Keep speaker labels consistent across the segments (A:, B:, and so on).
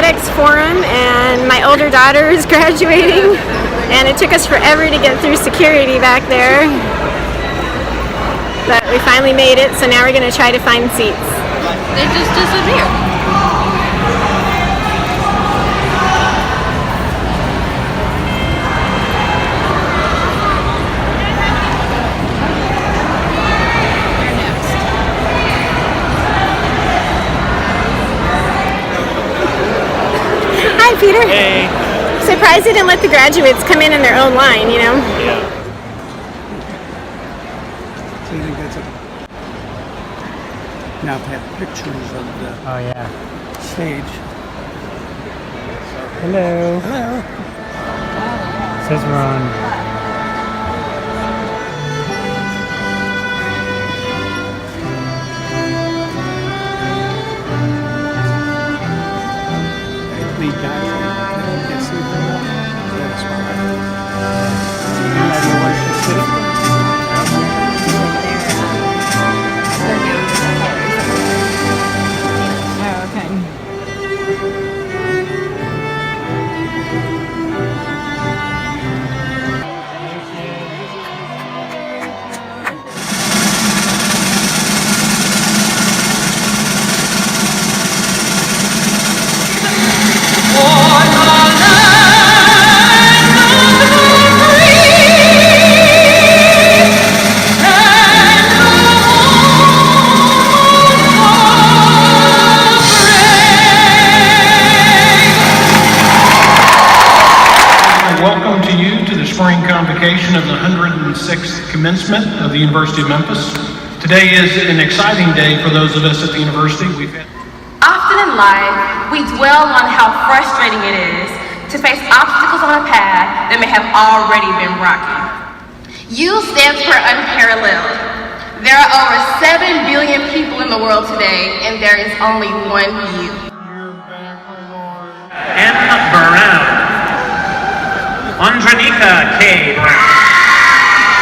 A: sixth forum, and my older daughter is graduating, and it took us forever to get through security back there. But we finally made it, so now we're going to try to find seats.
B: They just disappeared.
A: Hi, Peter.
C: Hey.
A: Surprised they didn't let the graduates come in their own line, you know?
C: Yeah.
D: So you think that's it? Now to have pictures of the stage.
E: Hello.
D: Hello.
E: Says we're on.
D: Lead guys, can't see very well. That's why.
F: Welcome to you to the spring convocation of the 106th commencement of the University of Memphis. Today is an exciting day for those of us at the university.
G: Often in life, we dwell on how frustrating it is to face obstacles on a path that may have already been rocky. U stands for unparalleled. There are over 7 billion people in the world today, and there is only one U.
H: Emma Brown, Andronika K. Brown,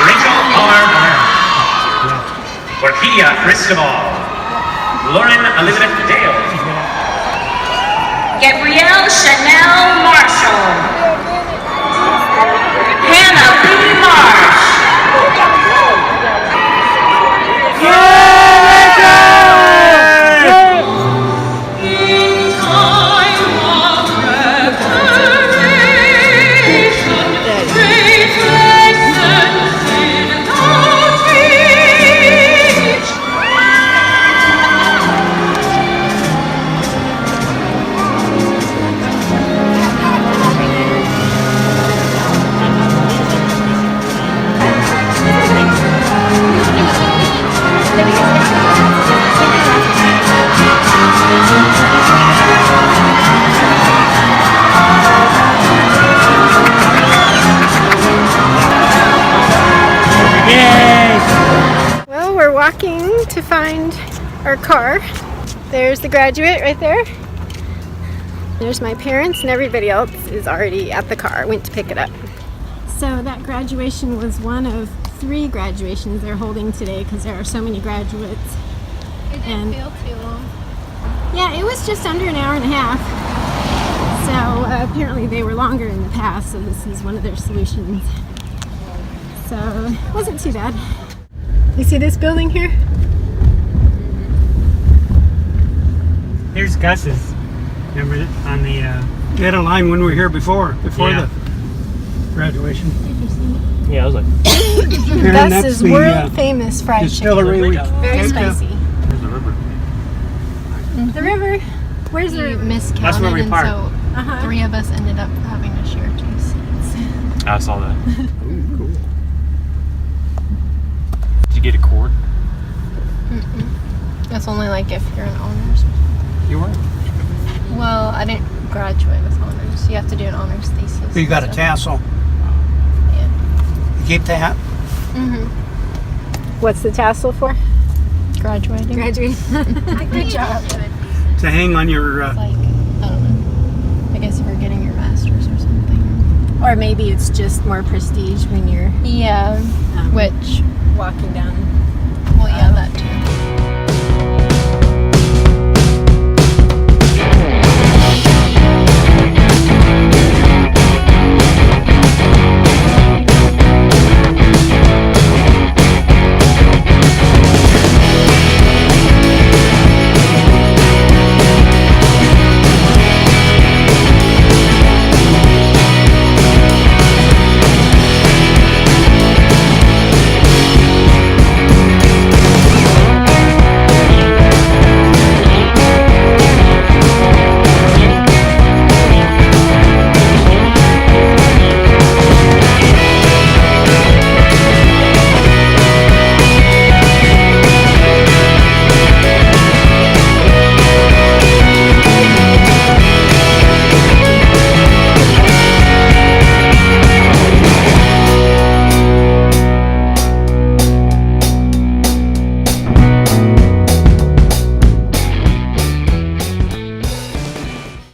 H: Rachel R. Brown, Orquídea Cristobal, Lauren Elizabeth Dale,
G: Gabrielle Chanel Marshall, Hannah B. Marsh,
A: To find our car. There's the graduate right there. There's my parents, and everybody else is already at the car. Went to pick it up. So that graduation was one of 3 graduations they're holding today because there are so many graduates.
B: It didn't feel too long.
A: Yeah, it was just under an hour and a half. So apparently they were longer in the past, so this is one of their solutions. So it wasn't too bad. You see this building here?
E: Here's Gus's. Remember on the.
D: We had a line when we were here before the graduation.
C: Yeah, I was like.
A: Gus's world famous fried
D: distillery
A: chicken. Very spicy.
C: There's the river.
A: The river. Where's
B: We
A: the?
B: miscounted,
E: That's where we
B: and
E: parked.
B: so 3 of us ended up having to share 2 seats.
C: I saw that.
D: Ooh, cool.
C: Did you get a cord?
B: That's only like if you're an honors.
C: You were?
B: Well, I didn't graduate with honors. You have to do an honors thesis.
D: So you got a tassel.
B: Yeah.
D: You keep that?
A: What's the tassel for?
B: Graduating.
A: Graduating. Good job.
D: To hang on your.
B: Like, I don't know. I guess if you're getting your master's or something.
A: Or maybe it's just more prestige when you're
B: Yeah. Which
A: walking down